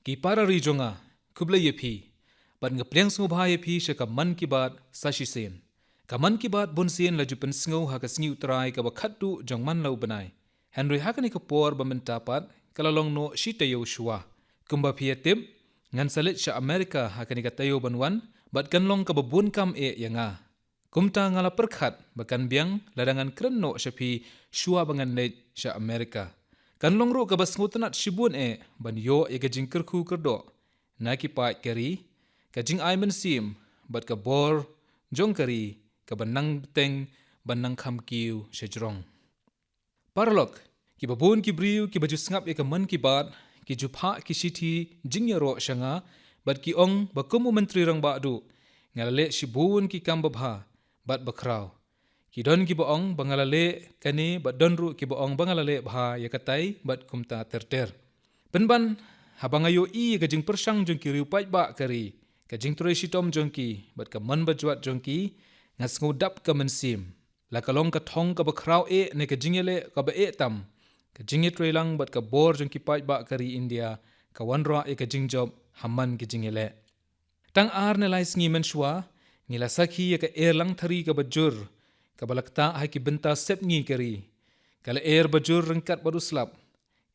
ki parari jonga kuble yepi bat ngepleng sngubha yepi shaka man ki bat sashi sen ka man ki bat bun sen la jupen sngo ha ka sngi utrai ka bakhattu jong man lau banai Henry hakani ka por ba men tapat kala long no shita Yoshua kumba phiatim ngan salit sha America hakani ka tayo banwan bat kan long ka babun kam yanga kumta ngala perkhat bakan biang ladangan krenno shapi shua bangan le sha America kan long ro ka bas ngutanat shibun ban yo e ka jingkir khu kerdo na ki pa kari ka jing aiman sim bat ka bor jong kari ka banang teng banang kham kiu shejrong parlok ki babun ki briu ki baju sngap e ka man ki bat ki jupha ki shiti jingyaro shanga bat ki ong ba kumu menteri rang ba du ngalale shibun ki kambabha bat bakraw ki don ki boong bangalale kani bat donru ki boong bangalale bha yakatai bat kumta terter penban habangayo I ka jing persang jong ki riu pai ba kari ka jing troi shitom jong ki bat ka man bajuat jong ki ngas ngudap ka mensim la kalong ka thong ka bakraw ne ka jingele ka ba tam ka jingi troi lang bat ka bor jong ki pai ba kari India ka wanra ka jing job hamman ki jingele tang ar ne lai sngi men shwa ngila sakhi ka erlang thari ka bajur ka balakta hai ki benta sep ngi kari kala bajur rengkat baruslap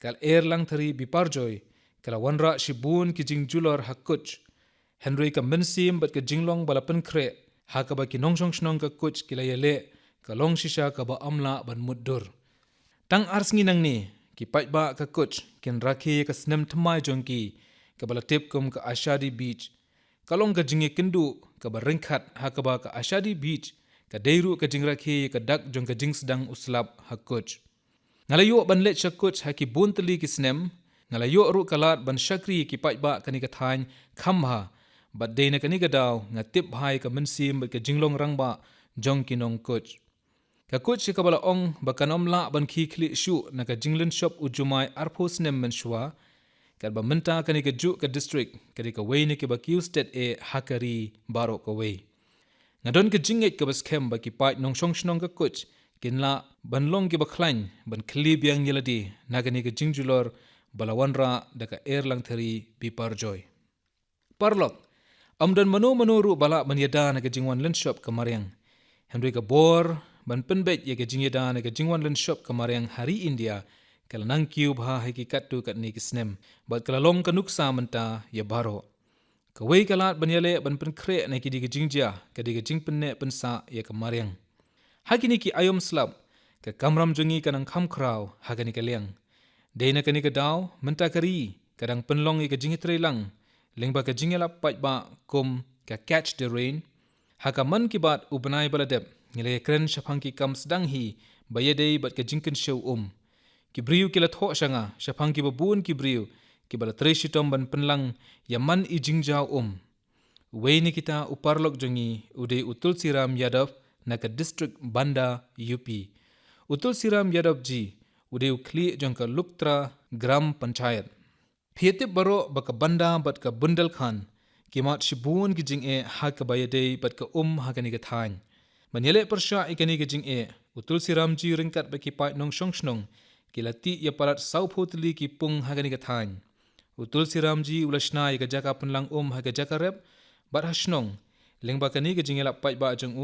kal lang thari biparjoy kala wanra shibun ki jing julor hakuch Henry ka mensim bat ka jinglong balapan kre ha ka ba ki nongshong shnong ka kuch kila yele ka long shisha ka ba amla ban muddur tang ars ngi nang ni ki pai ba ka kuch kin rakhi ka snem thmai jongki ka bala tip kum ka ashadi beach ka long ka jinge kindu ka ba rengkhat ha ka ba ka ashadi beach ka deiru ka jing rakhi ka dak jong ka jing sedang uslap ha kuch ngalayo ban let shakuch ha ki buntli ki snem ngalayo ru kalat ban shakri ki pai ba kani ka thain khamha bat deina kani ka daw nga tip bhai ka mensim ka jinglong rangba jong ki nong kuch ka kuch ka bala ong ba kanom la ban khi khli shu na ka jinglen shop ujumai arphos nem men shwa ka ba menta kani ka ju ka district kani ka wei ni ki ba kiu state hakari baro ka wei ngadon ka jinget ka bas khem ba ki pai nong shong shnong ka kuch kinla ban long ki ba khlain ban khli biang yeladi na kani ka jingjulor balawanra daka erlang thari bipar joy parlok amdan mano ru bala ban yada na ka jingwan len shop ka maryang Henry ka bor ban penbet ye ka jingyada na ka jingwan len shop ka maryang hari India kala nang kiu bha haki kattu kat ni kisnem bat kala long ka nuksa menta ye baro ka wei kalat ban yale ban pen kre na ki di ka jingjia ka di ka jingpenne pensa ye ka maryang hakini ki ayom slap ka kamram jungi kanang kham kraw hakani ka liang deina kani ka daw menta kari kadang penlong ye ka jingitre lang lengba ka jingela pai ba kum ka catch the rain haka man ki bat ubanai baladep ngile kren shapang ki kam sedang hi bayadei bat ka jingken show ki briu ki la tho shanga shapang ki babun ki briu ki bala treshitom ban penlang yaman I jingjau weini kita uparlok jongi ude utul siram yadav na ka district banda UP utul siram yadav ji ude ukli jongka luktra gram panchayat phietip baro baka banda bat ka bundal khan kimat shibun ki jing ha ka bayadei bat ka hakani ka thain manyele persha ikani ka jing utul siram ji ringkat ba ki pai nong shong shnong kilati ya parat sau photli ki pung hakani ka thain utul siram ji ulashna ka jaka penlang ha ka jaka rep bat hashnong lengba kani ka jingela pai ba jong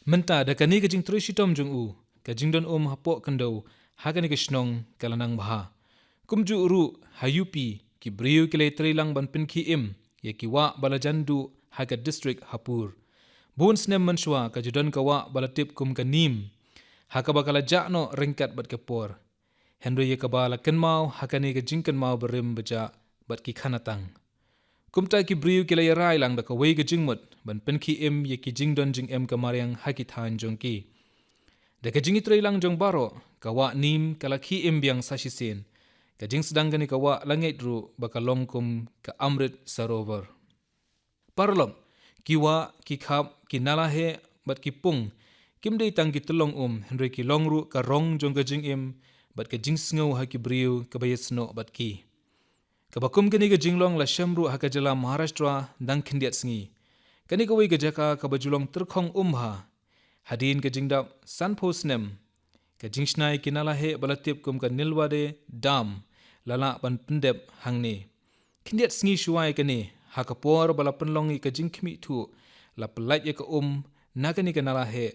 menta da kani ka jing trishitom jong ka jingdon hapo kando hakani ka shnong kalanang bha kumju uru hayupi ki briu kile trilang ban pinki ye ki wa balajandu haga district hapur bun snem manshwa ka judan ka wa balatip kum ka nim haka bakala jano ringkat bat ka por Henry ye ka bala kenmau hakani ka jingkan mau berim beja bat ki khanatang kumta ki briu kile yarai lang da ka wei ka jingmut ban pinki ye ki jingdon jing ka maryang haki than jongki da ka jingi trilang jong baro ka wa nim kala ki biang sashisen ka jing sedang gani ka wa langit ru baka longkum ka amrit sarover parlom kiwa ki khap ki nalahe bat ki pung kimdei tang ki tulong Henry ki longru ka rong jong ka jing bat ka jing sngo ha ki briu ka bayesno bat ki ka bakum gani ka jinglong la shamru ha ka jala Maharashtra dang khindiat sngi kani ka wei ka jaka ka bajulong terkhong ha hadin ka jingdap sanposnem ka jingshnai ki nalahe balatip kum ka nilwade dam lala ban pendep hangni Kindiat sngi shuai kani hakapor bala penlong i ka jingkmi tu la pelat ya ka nakani ka nalahe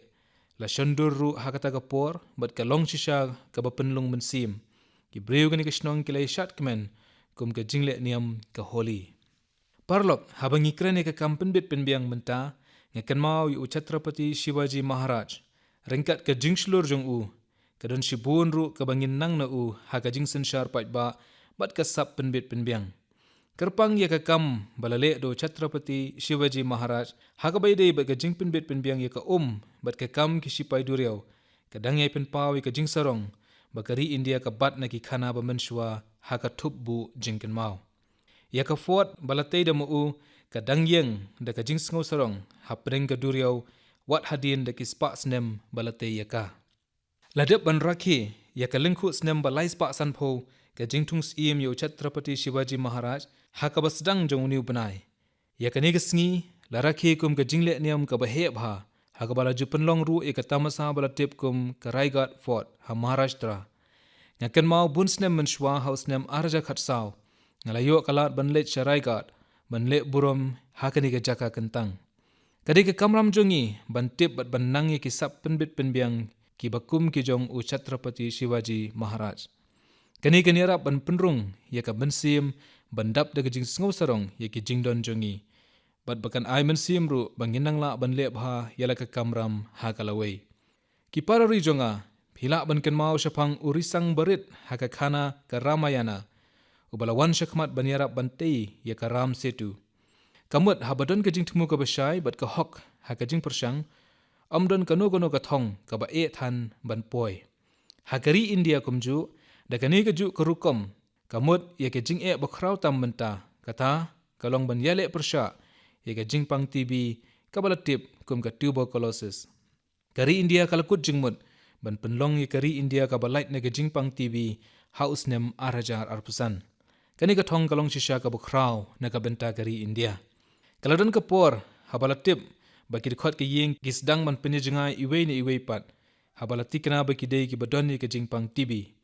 la shandur ru hakata kapor bat ka long shisha ka ba penlong mensim ki breu kani ka shnong kilai shat kemen kum ka jingle niam ka holi parlok habang ikrane ka kampen bit penbiang menta ngakan mau yu Chhatrapati Shivaji Maharaj ringkat ka jingslur jong kadon shibun ru ka bangin nang na haka jing senshar pat ba bat ka sap penbit penbiang kerpang ya ka kam balale do Chhatrapati Shivaji Maharaj haka bai dei ba ka jing penbit penbiang ya ka bat ka kam ki sipai duriau kadang yai pen pau ka jing sarong bakari India ka bat na ki khana ba menshwa haka thup bu jingken mau ya ka fort balatei da mu kadang yeng da ka jing sngo sarong hapreng ka duriau wat hadin da ki spa snem balatei ya ka ladep ban rakhi ya ka lingkhu snem balai spa sanpho ka jingtung sim yo Chhatrapati Shivaji Maharaj haka basdang jong niu banai ya ka ni ka sngi la rakhi kum ka jingle niam ka ba he bha haka bala ju penlong ru e ka tamasa bala tip kum ka Raigat Fort ha Maharashtra ngakan mau bun snem menshwa house nem arja khatsaw ngalayo kalat banlet Raigat banle burom haka ni ka jaka kentang kadi ka kamram jongi ban tip bat ban nangi ki sap penbit penbiang ki bakum ki jong u Chhatrapati Shivaji Maharaj kani kanira ban penrung ya ka bensim bandap da jing sngo sarong ya ki jingdon jongi bat bakan ai mensim ru banginang la ban le bha yala ka kamram ha kalawei ki parari jonga phila ban ken mau shapang urisang barit ha ka khana ka Ramayana ubalawan shakmat banyara bantei ya ka Ram Setu kamut habadon ka jing thmu ka bashai bat ka hok ha ka jing persang amdon kanu kono ka thong ka ba e than ban poi hakari India kumju da kani ka ju karukom kamut ya ke jing e bakrau tam menta kata kalong ban yale persha ya ke jing pang TB kabalatip kum ka tuberculosis kari India kalakut jingmut ban penlong ya kari India kabalait na ke jing pang TB haus nem arajar arpusan kani ka thong kalong shisha ka bakrau na ka benta kari India kaladon ka por habalatip bakit khot ke yeng gisdang man penijngai iwei ni iwei pat habalati kana baki dei ki badoni ke jing pang TB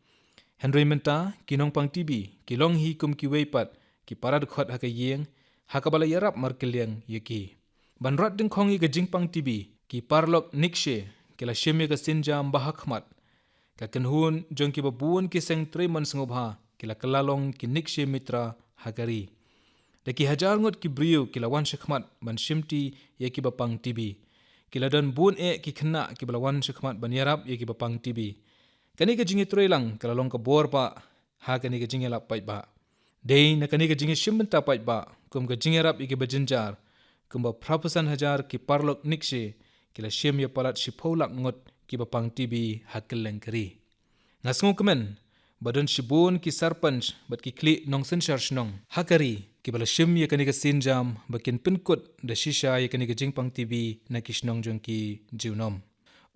Henry menta kinong pang TB kilong hi kum ki wei pat ki parad khot haka yeng hakabala yarap markeliang yeki banrat ding khongi ke jing pang TB ki parlok nikshe kila sheme ka sinjam bahakmat ka kenhun jong ki babun ki seng treman sngobha kila kalalong ki nikshe mitra hakari deki hajar ngot ki brio kila wan shakmat ban shimti yeki bapang TB kila dan bun ki khna ki balawan shakmat ban yarap yeki bapang TB kani ka jingi troilang kalalong ka bor pa ha kani ka jingi lap pai ba dei na kani ka jingi shimmenta pai ba kum ka jingi rap iki bajinjar kum ba prapasan hajar ki parlok nikshe kila shim ya palat shipolak ngot ki bapang TB hakeleng kari ngasngo kemen badon shibun ki sarpanch bat ki kli nongsen sharshnong hakari ki bala shim ya kani ka sinjam bakin pinkut da shisha ya kani ka jingpang TB na kishnong jong ki jiwnom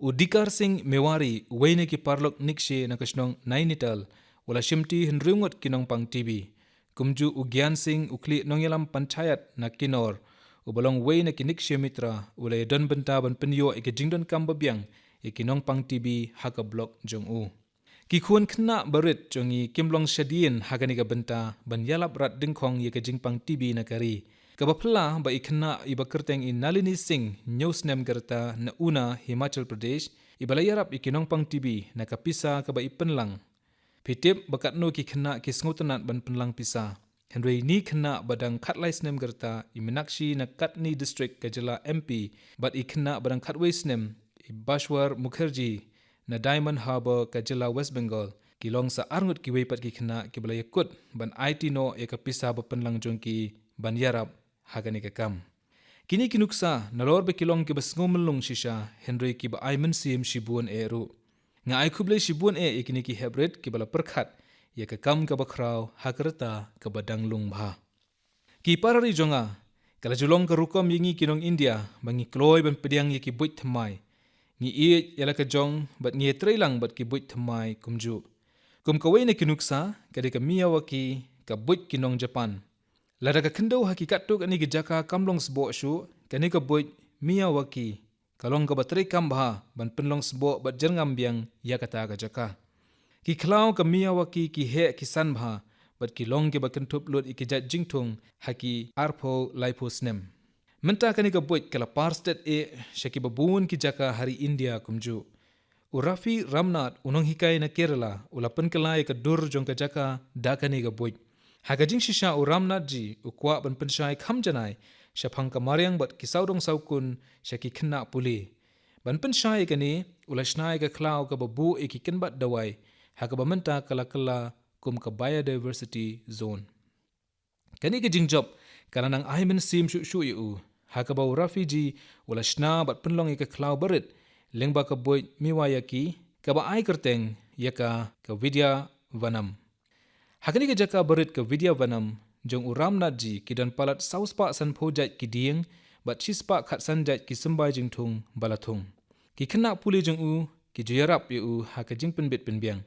Udikar Singh Mewari wayne ki parlok nikshe na kashnong Nainital wala shimti hinrungot kinong pang TB kumju Ugyan Singh ukli nongyalam panchayat na Kinor ubalong wayne ki nikshe mitra wala don benta ban penyo e jingdon kambabyang e kinong pang TB haka blok jong ki khun khna barit jongi kimlong shadien hagani ka benta ban yalap rat dingkhong ye ka jingpang TB na kari kabapla ba ikhna ibakerteng in Nalini Singh newsnem garta na una Himachal Pradesh ibalayarap ikinong pang TB na kapisa ka ba ipenlang pitip bakat no ki khna ki sngutanat ban penlang pisa Henry ni khna badang khatlai snem garta iminakshi na Katni district ka jila MP bat ikhna badang khatway snem Bashwar Mukherjee na Diamond Harbour ka jila West Bengal kilong sa arngut ki weipat ki khna ki balayakut ban IT no e kapisa ba penlang jongki ban yarap hagani ka kam kini kinuksa nalor be kilong ki basngomlung shisha Henry ki ba ai mensim shibun eru nga ai khuble shibun ikini ki hebret ki bala perkhat ya ka kam ka bakrau hakrata ka badang lung bha ki parari jonga kala julong ka rukom yingi kinong India bangi kloy ban pediang ya ki buit thamai ngi i yala ka jong bat ngi trailang bat ki buit thamai kumju kum ka wei na kinuksa kadi ka miyawaki ka buit kinong Japan lada ka kendo hakikat tu kani gejaka kamlong sbo shu kani ka boy Miyawaki kalong ka batri kambha ban penlong sbo bat jerngam biang ya kata ka jaka ki khlaw ka Miyawaki ki he ki san bha bat ki long ke bakan tup lut ikijat jingtung haki arpo liposnem menta kani ka boit kala parstet e shaki babun ki jaka hari India kumju urafi ramnat unong hikai na Kerala ulapan kalai ka dur jong ka jaka dakani ka boit haka jing shisha u ramnat ji ukwa ban penshai kham janai shapang ka maryang bat ki saudong saukun shaki khenna puli ban penshai kani ulashnai ka klau ka babu e ki kenbat dawai haka bamenta kala kala kum ka biodiversity zone kani ka jingjob kana nang aimen sim shu yu haka ba urafi ji ulashna bat penlong e ka klau barit lengba ka boit miwayaki ka ba ai kerteng yaka ka vidya vanam hakani ka jaka barit ka vidya vanam jong uramnat ji kidan palat sauspa san phojat ki dieng bat chispa khat sanjat ki sembai jingthung balathung ki khna puli jong u ki juyarap yu haka jingpen bit penbiang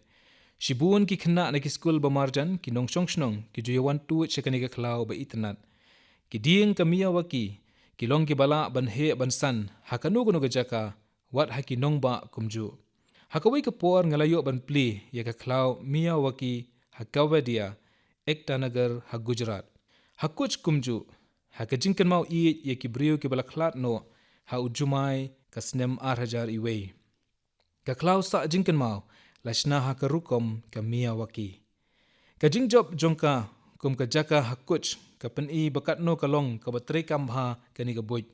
shibun ki khna na ki school bamarjan ki nongshong shnong ki juyawan tu chekani ka khlau ba itnat ki dieng ka miyawaki ki long ki bala ban he ban san haka no ka jaka wat haki nongba kumju hakawai ka por ngalayo ban pli ya ka khlau miyawaki hakawadia ektanagar ha Gujarat hakuch kumju haka jingkan mau i ya ki brio ki bala khlat no ha ujumai ka snem 8000 iwei ka khlau sa jingkan mau lashna haka rukom ka miyawaki ka jingjob jongka kum ka jaka hakuch ka pen i bakat no kalong ka batre kambha kani ka boit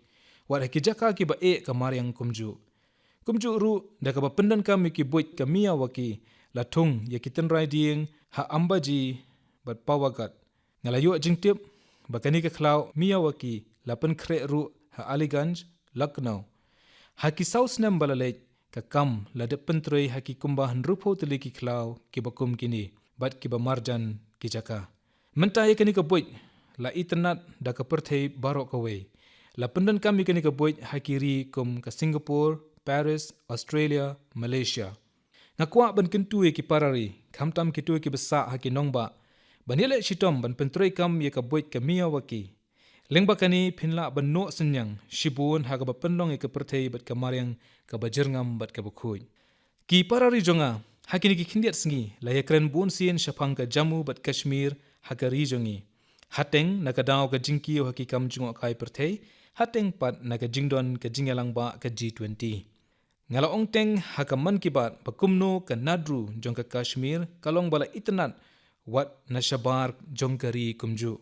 wat haki jaka ki ba e ka maryang kumju ru da ka ba pendan ka mi ki boit ka miyawaki lathung ya ki tenrai ding ha ambaji bat pawagat ngalayo jingtip bakani ka khlau miyawaki lapan khre ru ha Aliganj Lucknow haki sausnam balalej ka kam la de pentrei haki kumbahan rupo teli ki khlau ki bakum kini bat ki ba marjan ki jaka menta ye kani ka boit la itnat da ka perthei barok kawe la pendan kami kani ka boit hakiri kum ka Singapore Paris Australia Malaysia ngakwa ban kentu ki parari khamtam ki tu ki besa haki nongba banile shitom ban pentrei kam ye ka boit ka miyawaki lengba kani phinla ban no senyang shibun ha ka ba penlong e ka perthei bat ka maryang ka ba jirngam bat ka bukhoi ki parari jonga hakini ki khindiat sngi la yakren bun sien shapang ka Jammu bat Kashmir ha ka ri jongi hateng na ka daw ka jingki o haki kam jungo kai perthei hateng pat na ka jingdon ka jingalang ba ka G20 ngala ongteng ha ka man ki bat bakumno ka nadru jong ka Kashmir kalong bala itnat wat na shabar jongkari kumju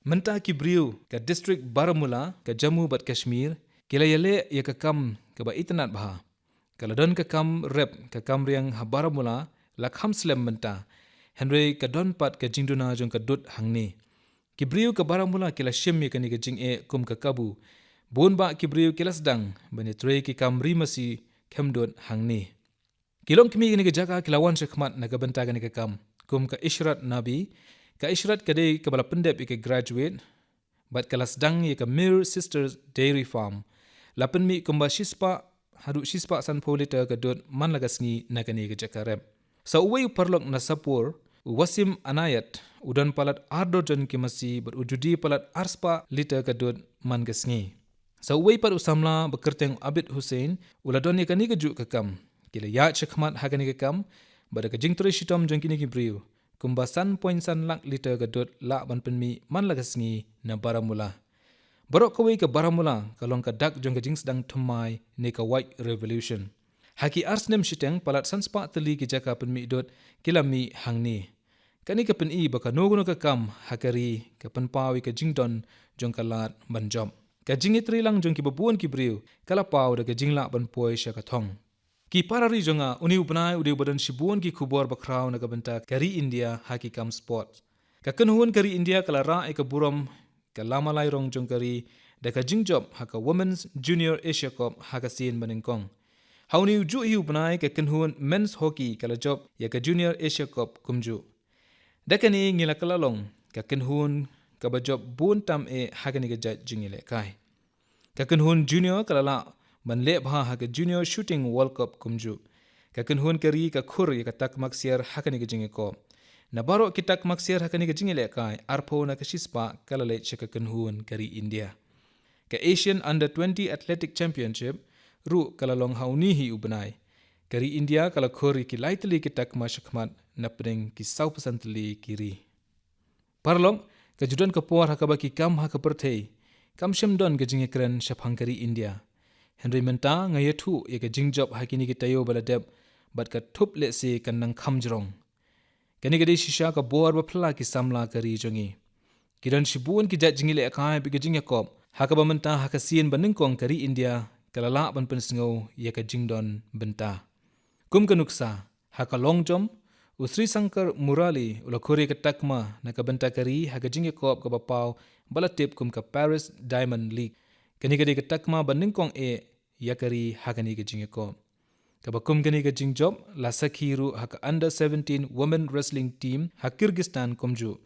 menta ki briu ka district Baramulla ka Jammu bat Kashmir kila yale ya ka kam ka ba itnat bha kala don ka kam rep ka kam riang ha Baramulla la kham slem menta Henry ka don pat ka jingduna jong ka dut hangni ki briu ka Baramulla kila shim ye kani ka jing e kum ka kabu bon ba ki briu kila sedang bani tre ki kam rimasi khamdot hangni kilong kimi ni ka jaka kila wan shakmat na ka benta kani ka kam kum ka Ishrat Nabi ka Ishrat kade ka bala pendep ka graduate bat kala sedang ye ka Mir Sisters Dairy Farm lapen mi kumba shispa hadu shispa san polita ka dot man lagasngi na kani ka jaka rep sa uway parlok na sapur wasim anayat udan palat ardo jon kimasi bat ujudi palat arspa lita ka dot man gasngi sa uway par usamla bekerteng Abid Hussein uladon ye kani ka ju ka kam kila ya chakmat ha kani ka kam bada ka jingtre shitom jong kini ki briu kumba san point san lak liter ka dot la ban penmi man lagasngi na Baramulla borok kawe ka Baramulla kalong ka dak jong ka jing sedang thumai ne ka white revolution haki arsnem shiteng palat sanspa teli ki jaka penmi dot kilami hangni kani ka pen i baka nogono ka kam hakari ka penpawi ka jingdon jong ka lat banjom ka jingitri lang jong ki babuan ki briu kala paw da ka jingla ban poi sha ka thong ki parari jonga uni upnai udi badan shibun ki khubor bakraw na kabenta kari India haki kam sport ka kanhuan kari India kala ra e ka buram ka lamalai rong jong kari da ka jingjob haka Women's Junior Asia Cup haka sin baningkong hauni uju hi upnai ka kanhuan men's hockey kala job ya ka Junior Asia Cup kumju da kani ngila kala long ka kanhuan ka ba job bun tam e haka ni ka jingile kai ka kanhuan junior kala la man le bha ha ka Junior Shooting World Cup kumju ka kanhuan kari ka khur ya ka tak maksiar haka ni ka jinge ko na baro ki tak maksiar haka ni ka jingile kai arpo na ka shispa kala le cheka kanhuan kari India ka Asian Under 20 Athletic Championship ru kala long hauni hi ubnai kari India kala khur ki laitli ki tak mashakmat na pring ki 100% li kiri Parlong kejudan kepor hakabaki kam hakapertei kam shemdon gejing ekran shaphangkari India Henry menta ngayathu ye gejing job hakini kitayo baladeb bat ka thup le se kanang khamjrong kani gade shisha ka bor ba phla ki samla kari jongi kiran shibun ki jat jingile akai bi gejing yakop hakaba menta hakasien baning kong kari India kalala ban pensngo ye ka jingdon benta kum kanuksa hakalong jom Usri Sankar Murali ulakhure ka takma na kabenta kari hagajing yakop ka bapaw balatip kum ka Paris Diamond League kani gade ka takma baning kong yakari hagani gajing yakop kabakum gani gajing job la sakhiru haka under 17 women wrestling team ha Kyrgyzstan komju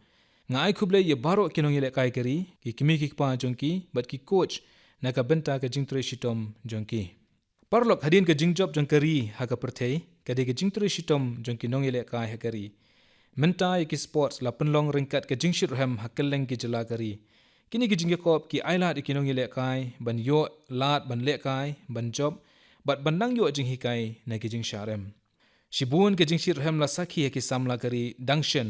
nga ai khuble ye baro kinong ile kai kari ki kimi ki pa jongki but ki coach na ka benta gajing tre shitom jongki Parlok hadin ka jingjob jong kari haka perthei kade ka jingtre shitom jong kinong ile kai hakari menta ki sports la penlong ringkat ka jingshit hem hakeleng ki jela kari kini ki jingekop ki aila de kinong ile kai ban yo lat ban le kai ban job bat bandang yo jing hikai na ki jing sharem shibun ka jingshit hem la sakhi ki samla kari dangshen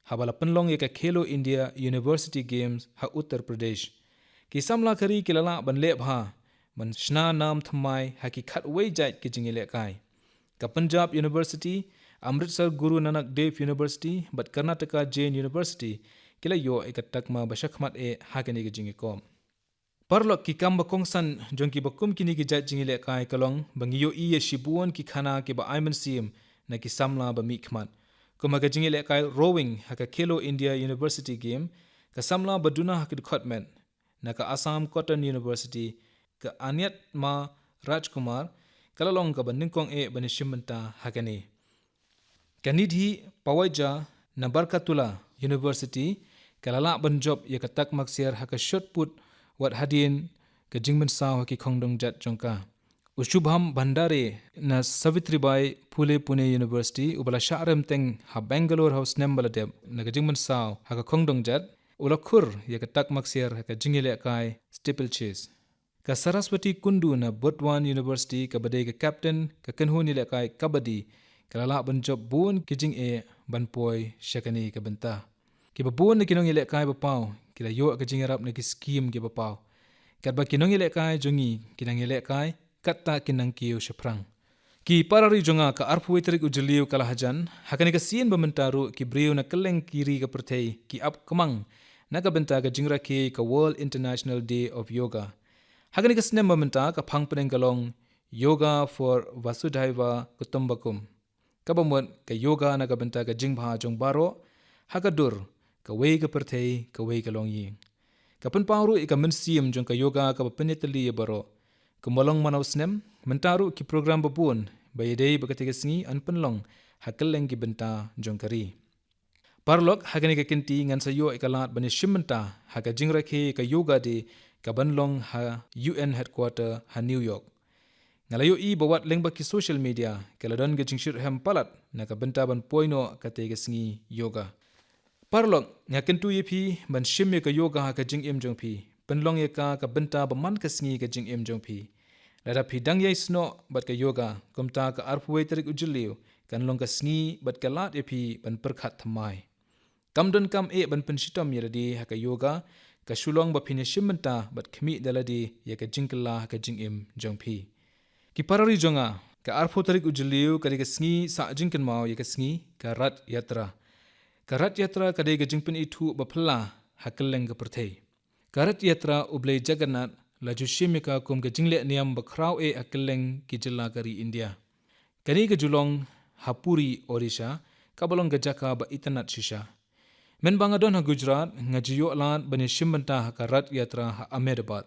habala penlong ye ka Khelo India University Games ha Uttar Pradesh ki samla kari ki lala ban le bha man shna nam thamai haki khat wei jait ki jingile kai ka Punjab University Amritsar Guru Nanak Dev University but Karnataka Jain University kila yo ekatak ma bashakmat hakani ki jingikom Parlok ki kam bakongsan jongki bakum kini ki jat jingile kai kalong bangiyo ye shibuan ki khana ki ba aiman sim na ki samla ba mi khmat kuma ka jingile kai rowing haka Khelo India University game ka samla baduna hakid khotmen na ka Assam Cotton University ka Anyat ma Rajkumar kalalong ka baning kong banishimenta hakani kanidhi pawaja na Barkatullah University kalala banjob ye katak maksiar haka shotput wat hadin ka jingmen saw haki khongdong jat jongka Ushubham Bhandare na Savitribai Phule Pune University ubala sharem teng ha Bangalore House Nembaladeb na ka jingmen saw haka khongdong jat ulakhur ye katak maksiar haka jingile kai steeplechase ka Saraswati Kundu na Burdwan University ka badai ka captain ka kanhu ni lekai kabadi kalala banjob bun kijing banpoi shakani ka benta ki babun na kinong lekai bapaw kila yo ka jingarap na ki scheme ki bapaw kat ba kinong lekai jongi kinang lekai katta kinang kiyo shaprang ki parari jonga ka arpuitrik ujliu kalahajan hakani ka sien bamentaru ki breu na kaleng kiri ka perthei ki up kamang na ka benta ka jingra ki ka World International Day of Yoga Hagani ka snem mamenta ka phangpeneng kalong yoga for Vasudhaiva Kutumbakum kabamot ka yoga na ka benta ka jingbha jong baro hakadur ka wei ka perthei ka wei kalong yi ka penpawru ika mensiam jong ka yoga ka penetali baro kumolong manaw snem mentaru ki program babun bayedei bakati sngi an penlong hakeleng ki benta jong kari Parlok hagani ka kinti ngan sayo ikalat bani shimenta haga jingra ke ka yoga de kabanlong ha UN headquarter ha New York ngalayo bawat lengba ki social media kaladon ge jingshir hem palat na ka benta ban poino ka te ge sngi yoga Parlok ngakentu yepi ban shimme ka yoga ha ka jing em jong phi penlong ye ka benta ba man ka sngi ka jing em jong phi lada phi dang ye sno bat ka yoga kumta ka arpwe tarik ujliu kan long ka sngi bat ka lat yepi ban perkhat thamai kamdon kam ban penshitom yeradi ha ka yoga ka shulong ba phine shimenta bat khmi daladi ya ka jingkla ka jingim jongphi ki parari jonga ka arpho tarik ujliu ka de sngi sa jingken mau ya ka sngi ka rat yatra ka de ga jingpen ithu ba phla hakeleng ka perthei ka rat yatra ublei jagannat la jushimika kum ka jingle niam ba khrau hakeleng ki jilla kari India kani ka julong hapuri Odisha kabalong ga jaka ba itanat shisha Men bangadon ha Gujarat ngajiyo alat bani shimbanta ha karat yatra ha Ahmedabad.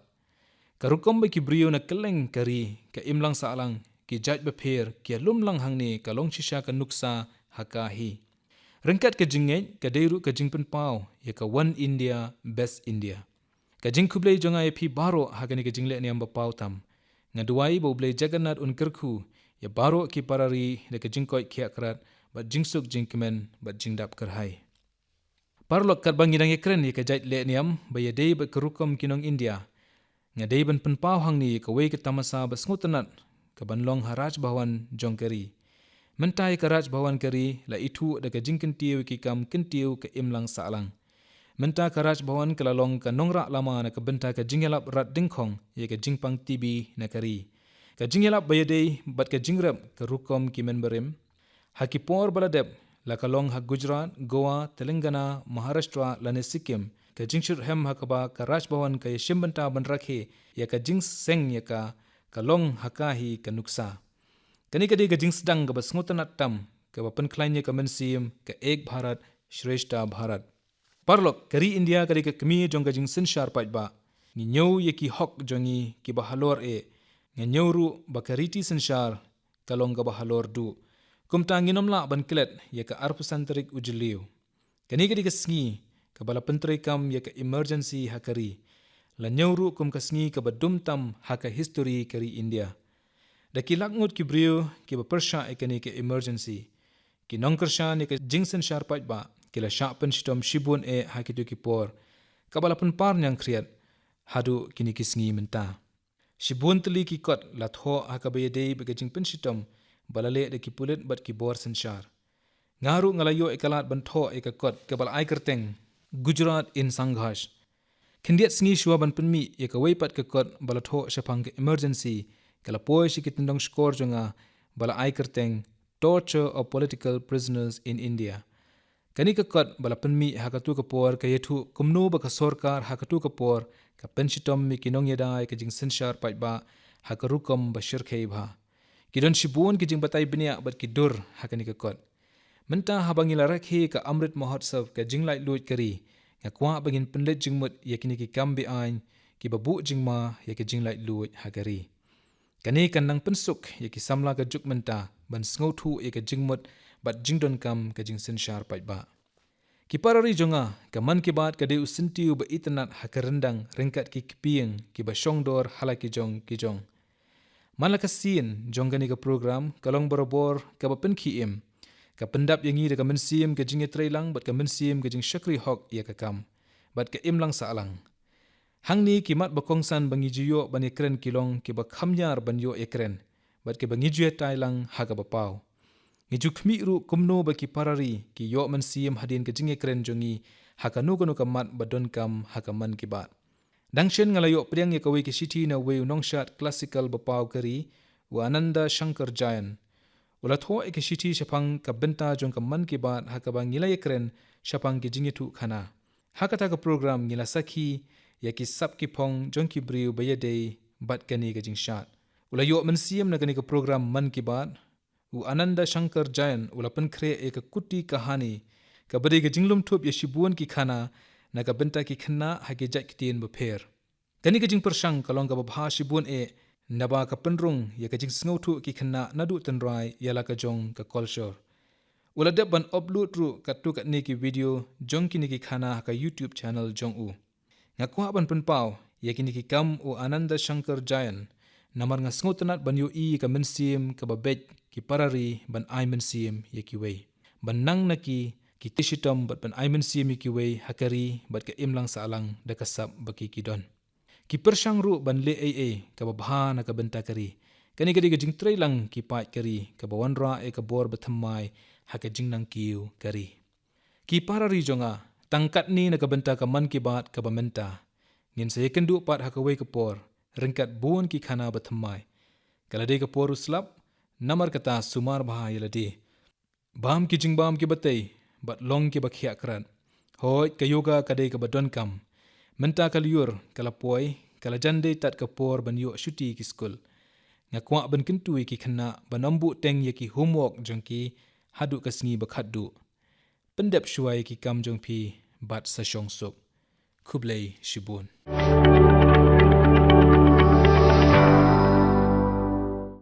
Karukom ba ki brio na keleng kari ka imlang sa alang ki jaj ba pher ki lumlang hangni ka long shisha ka nuksa ha kahi. Rengkat ka jingej ka deiru ka jingpen pau ya ka One India Best India. Ka jing kublai jonga ya pi baro ha ka ni ka jingle ni amba pau tam. Ngaduai ba ublai jagannat un kerku ya baro ki parari da ka jingkoi ki akrat ba jingsuk jingkemen ba jingdap kerhai. Parlok kat bangi dang ekren ye ka jait le niam ba ye dei ba kerukom kinong India nga dei ban penpau hang ni ka wei ka tamasa ba sngutanat ka banlong haraj bhawan jongkari mentai ka raj bhawan kari la itu da ka jingken tiu ki kam kentiu ka imlang salang menta ka raj bhawan kalalong ka nongra lama na ka benta ka jingelap rat dingkhong ye ka jingpang tb na kari ka jingelap bayadei bat ka jingrap ka rukom ki menberim hakipor baladep la kalong ha Gujarat, Goa, Telangana, Maharashtra lane Sikkim ka jingshur hem hakaba ka raj bhawan ka yeshim benta ban rakhe ya ka jing seng ya ka kalong hakahi ka nuksa kani kadi ka jing sedang ka basngotanat tam ka bapan klainya ka mensim ka ek bharat shreshta bharat parlok kari India kadi ka kami jong ka jing sinshar pait ba ni nyau ye ki hok jongi ki bahalor e nga nyawru bakariti sinshar kalong ka bahalor du kumta nginomla ban kilet ye ka arpusantarik ujiliu kani kadi ka sngi ka bala pentrei kam ye ka emergency hakari la nyawru kum ka sngi ka badum tam haka history kari India da ki lakngut ki brio ki ba persha e kani ka emergency ki nongkersha ne ka jingsen shar pait ba ki la sha pen shitom shibun e hakitu ki por ka bala pen par nyang kriat hadu kini ki sngi menta shibun tli ki kot la tho haka ba yedei ba jing pen shitom balale de ki pulet bat ki bor senshar ngaru ngalayo ekalat ban tho e ka kot ka bal ai kerteng Gujarat in sanghash kindiat sngi shua ban penmi ye ka weipat ka kot bala tho shapang ka emergency kala poi shi kitndong skor jonga bala ai kerteng torture of political prisoners in India kani ka kot bala penmi hakatu ka por ka yethu kumnu ba ka sarkar hakatu ka por ka penshitom mi kinong yedai ka jing senshar pai ba hakarukom ba shirkhei bha kidon shibun ki jing batai bnia bat ki dur hakani ka kot menta habangila rakhe ka amrit mahotsav ka jinglai lut kari nga kwa bangin penlet jingmut yakini ki kambi ain ki babu jingma yaki jinglai lut hagari kani kanang pensuk yaki samla ka juk menta ban sngo thu yaki jingmut bat jingdon kam ka jing sinshar pai ba ki parari jonga ka man ki bat ka de usintiu ba itnat hakarendang ringkat ki kpieng ki ba shongdor halaki jong malaka sin jongani ka program kalong borobor ka ba penki im ka pendap yangi da ka mensim ka jinge trailang bat ka mensim ka jing shakri hok ya ka kam bat ka imlang sa alang hangni ki mat ba kongsan bangi jiyo bani kren kilong ki ba khamyar banyo ekren bat ka bangi jiyo tailang ha ka ba pau ngi khmi ru kumno ba ki parari ki yo mensim hadin ka jinge kren jongi ha ka nu ka mat badon kam ha ka man ki bat dangshen ngalayo priang ye kawi ki shiti na weu nongshat classical bapau kari wa ananda shankar jayan ula tho ek shiti shapang ka benta jong ka man ki bat hakaba ngila yekren shapang ki jingitu khana hakata ka program ngila sakhi ya ki sap ki phong jong ki briu bayade bat kani ka jingshat ula yo man siem na kani ka program man ki bat u ananda shankar jayan ula pen khre ek kuti kahani ka bade ka jinglum thup ya shibun ki khana na ka benta ki khna hage jat kitin ba pher kani ka jing persang kalong ka ba bha shibun e naba ka penrung ya ka jing sngo thu ki khna nadu tanrai yala ka jong ka culture ula de ban upload ru ka tu ka ne ki video jong ki ni ki khana ka YouTube channel jong u nga kwa ban pen pau ya ki ni ki kam u ananda shankar jayan namar nga sngo tanat ban yo i ka mensim ka ba bet ki parari ban ai mensim ya ki wei ban nang na ki tishitom bat ban ai mensim ki wei hakari bat ka imlang sa alang da ka sap ba ki kidon ki persang ru ban le ai ka ba bha na ka benta kari kani kadi ka jing trailang ki pai kari ka ba wanra e ka bor bathamai ha ka jing nang kiu kari ki parari jonga tangkat ni na ka benta ka man ki bat ka ba menta ngin se kendu pat ha ka wei ka por ringkat bun ki khana bathamai kala de ka por uslap namar kata sumar bha yalade bam ki jing bam ki batei bat long ki ba khia kran hoi ka yoga ka de ka ba don kam menta kaliur kala poi kala jande tat ka por ban yo shuti ki school nga kwa ban kintui ki khna banambu teng ye ki homework jongki hadu ka sngi ba khaddu pendep shuai ki kam jongphi bat sa shong sup khublei shibun